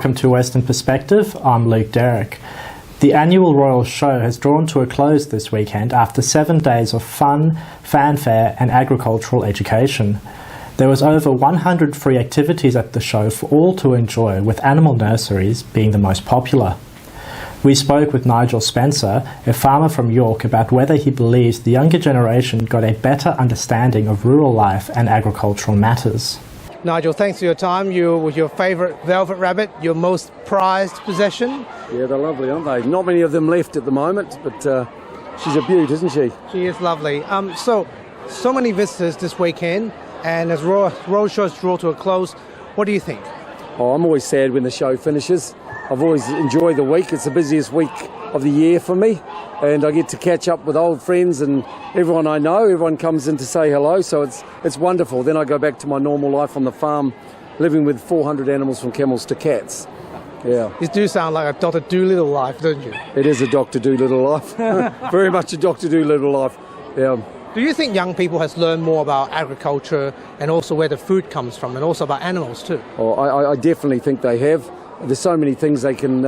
Welcome to Western Perspective. I'm Luke Derrick. The annual Royal Show has drawn to a close this weekend after 7 days of fun, fanfare and agricultural education. There was over 100 free activities at the show for all to enjoy, with animal nurseries being the most popular. We spoke with Nigel Spencer, a farmer from York, about whether he believes the younger generation got a better understanding of rural life and agricultural matters. Nigel, thanks for your time. With your favourite velvet rabbit, your most prized possession. Yeah, they're lovely, aren't they? Not many of them left at the moment, but she's a beaut, isn't she? She is lovely. So many visitors this weekend, and as Royal Show's draw to a close, what do you think? Oh, I'm always sad when the show finishes. I've always enjoyed the week. It's the busiest week of the year for me, and I get to catch up with old friends and everyone I know. Everyone comes in to say hello, so it's wonderful. Then I go back to my normal life on the farm, living with 400 animals from camels to cats. Yeah. You do sound like a Dr. Dolittle life, don't you? It is a Dr. Dolittle life. Very much a Dr. Dolittle life. Yeah. Do you think young people has learned more about agriculture and also where the food comes from, and also about animals too? Oh, I definitely think they have. There's so many things they can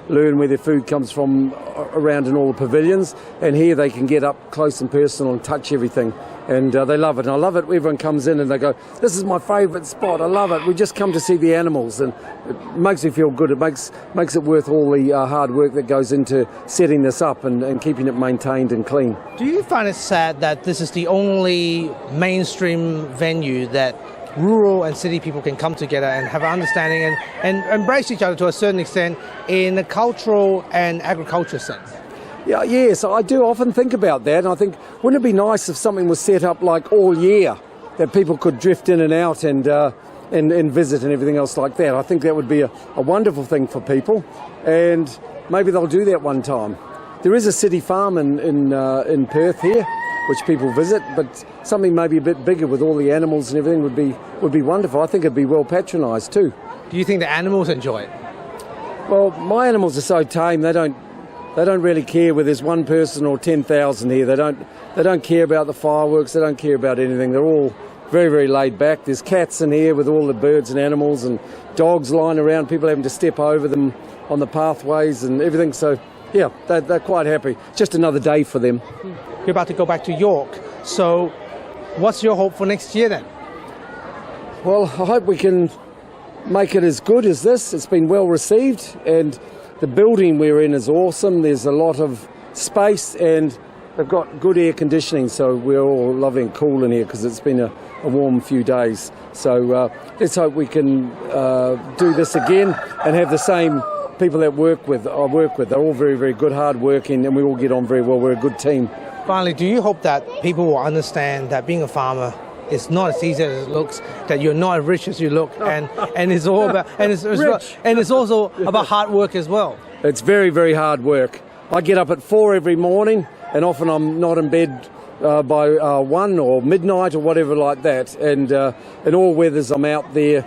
learn where their food comes from around in all the pavilions, and here they can get up close and personal and touch everything, and they love it. And I love it. Everyone comes in and they go, "This is my favourite spot. I love it. We just come to see the animals," and it makes me feel good. It makes it worth all the hard work that goes into setting this up and keeping it maintained and clean. Do you find it sad that this is the only mainstream venue that rural and city people can come together and have an understanding and embrace each other to a certain extent in a cultural and agriculture sense? Yeah, yes, I do often think about that, and I think, wouldn't it be nice if something was set up like all year, that people could drift in and out and visit and everything else like that? I think that would be a wonderful thing for people, and maybe they'll do that one time. There is a city farm in Perth here, which people visit, but something maybe a bit bigger with all the animals and everything would be wonderful. I think it'd be well patronised too. Do you think the animals enjoy it? Well, my animals are so tame. They don't really care whether there's one person or 10,000 here. They don't care about the fireworks. They don't care about anything. They're all very, very laid back. There's cats in here with all the birds and animals, and dogs lying around, people having to step over them on the pathways and everything. So yeah, they're quite happy. Just another day for them. You're about to go back to York, so what's your hope for next year then? Well, I hope we can make it as good as this. It's been well received, and the building we're in is awesome. There's a lot of space, and they've got good air conditioning, so we're all lovely and cool in here because it's been a warm few days. So let's hope we can do this again and have the same people that I work with. They're all very, very good, hard working, and we all get on very well. We're a good team. Finally, do you hope that people will understand that being a farmer is not as easy as it looks, that you're not as rich as you look, and it's all about and it's also about hard work as well? It's very, very hard work. I get up at 4 every morning, and often I'm not in bed by 1 or midnight or whatever like that. And in all weathers, I'm out there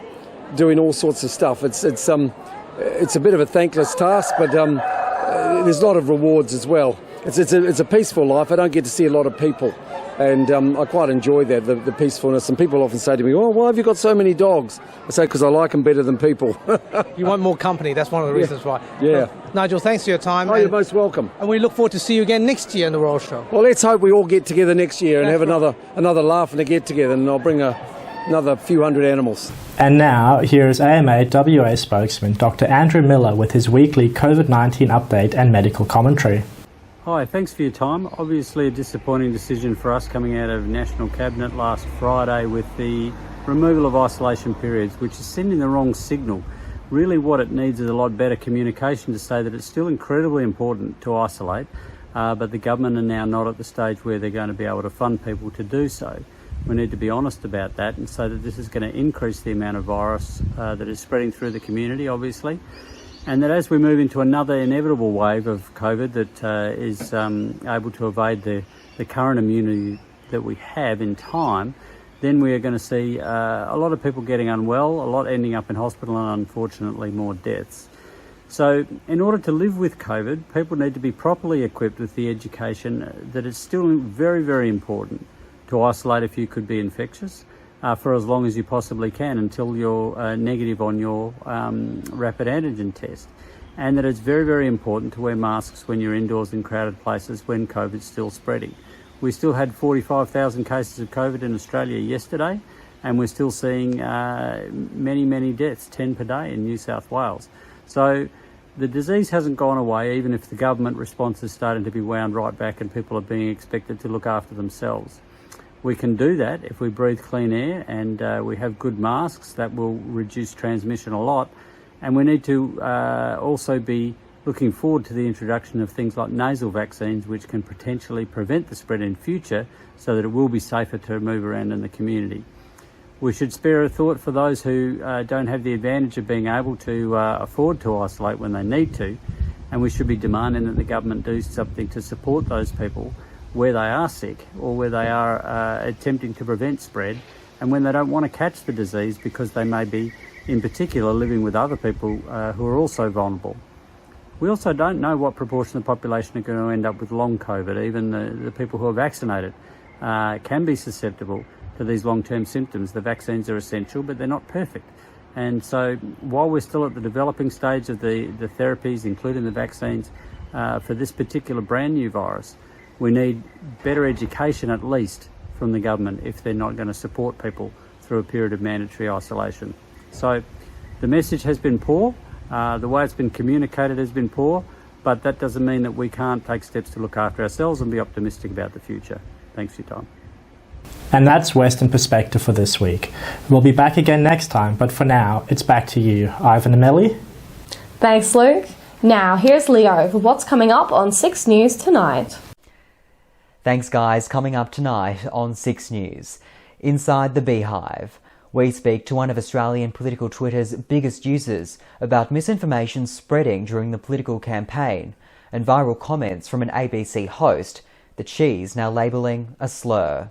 doing all sorts of stuff. It's a bit of a thankless task, but there's a lot of rewards as well. It's a peaceful life. I don't get to see a lot of people, and I quite enjoy that, the peacefulness. And people often say to me, "Oh, why have you got so many dogs?" I say, because I like them better than people. You want more company. That's one of the reasons why. Yeah. Nigel, thanks for your time. Oh, you're most welcome. And we look forward to see you again next year in the Royal Show. Well, let's hope we all get together next year and have another laugh and a get together, and I'll bring another few hundred animals. And now, here is AMA WA spokesman Dr. Andrew Miller with his weekly COVID-19 update and medical commentary. Hi, thanks for your time. Obviously a disappointing decision for us coming out of National Cabinet last Friday with the removal of isolation periods, which is sending the wrong signal. Really what it needs is a lot better communication to say that it's still incredibly important to isolate, but the government are now not at the stage where they're going to be able to fund people to do so. We need to be honest about that and say that this is going to increase the amount of virus that is spreading through the community, obviously, and that as we move into another inevitable wave of COVID that is able to evade the current immunity that we have in time, then we are going to see a lot of people getting unwell, a lot ending up in hospital, and unfortunately more deaths. So in order to live with COVID, people need to be properly equipped with the education that is still very, very important to isolate if you could be infectious, for as long as you possibly can until you're negative on your rapid antigen test. And that it's very, very important to wear masks when you're indoors in crowded places when COVID's still spreading. We still had 45,000 cases of COVID in Australia yesterday, and we're still seeing many, many deaths, 10 per day in New South Wales. So the disease hasn't gone away, even if the government response is starting to be wound right back and people are being expected to look after themselves. We can do that if we breathe clean air and we have good masks. That will reduce transmission a lot. And we need to also be looking forward to the introduction of things like nasal vaccines, which can potentially prevent the spread in future so that it will be safer to move around in the community. We should spare a thought for those who don't have the advantage of being able to afford to isolate when they need to, and we should be demanding that the government do something to support those people where they are sick or where they are attempting to prevent spread, and when they don't want to catch the disease because they may be, in particular, living with other people who are also vulnerable. We also don't know what proportion of the population are going to end up with long COVID. Even the people who are vaccinated can be susceptible to these long-term symptoms. The vaccines are essential, but they're not perfect. And so while we're still at the developing stage of the therapies, including the vaccines, for this particular brand new virus, we need better education at least from the government if they're not going to support people through a period of mandatory isolation. So the message has been poor, the way it's been communicated has been poor, but that doesn't mean that we can't take steps to look after ourselves and be optimistic about the future. Thanks for your time. And that's Western Perspective for this week. We'll be back again next time, but for now, it's back to you, Ivan and Melly. Thanks, Luke. Now, here's Leo for what's coming up on 6 News tonight. Thanks, guys. Coming up tonight on 6 News. Inside the Beehive, we speak to one of Australian political Twitter's biggest users about misinformation spreading during the political campaign and viral comments from an ABC host that she's now labelling a slur.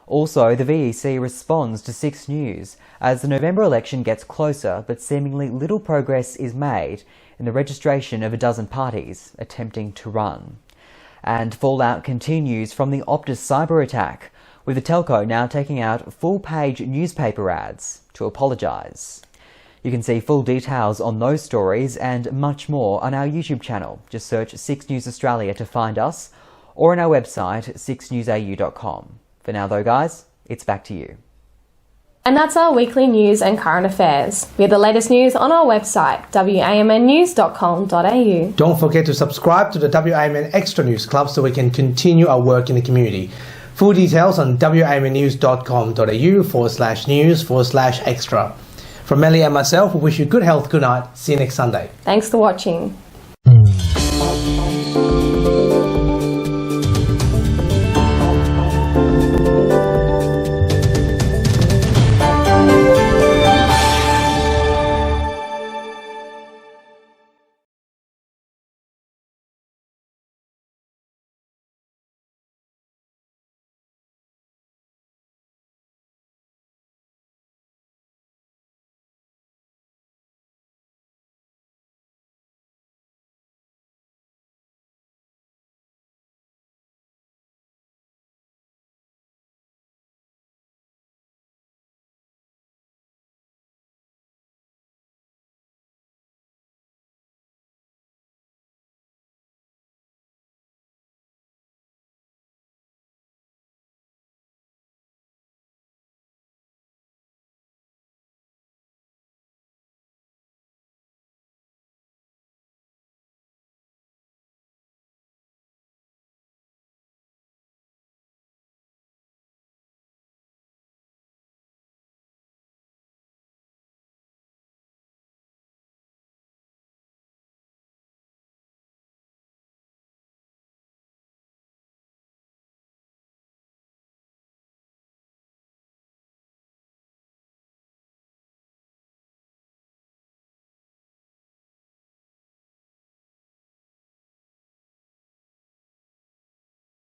Also, the VEC responds to 6 News as the November election gets closer, but seemingly little progress is made in the registration of a dozen parties attempting to run. And fallout continues from the Optus cyber attack, with the telco now taking out full-page newspaper ads to apologise. You can see full details on those stories and much more on our YouTube channel. Just search 6 News Australia to find us, or on our website 6newsau.com. For now though, guys, it's back to you. And that's our weekly news and current affairs. We have the latest news on our website, wamnnews.com.au. Don't forget to subscribe to the WAMN Extra News Club so we can continue our work in the community. Full details on wamnnews.com.au/news/extra. From Melly and myself, we wish you good health, good night. See you next Sunday. Thanks for watching.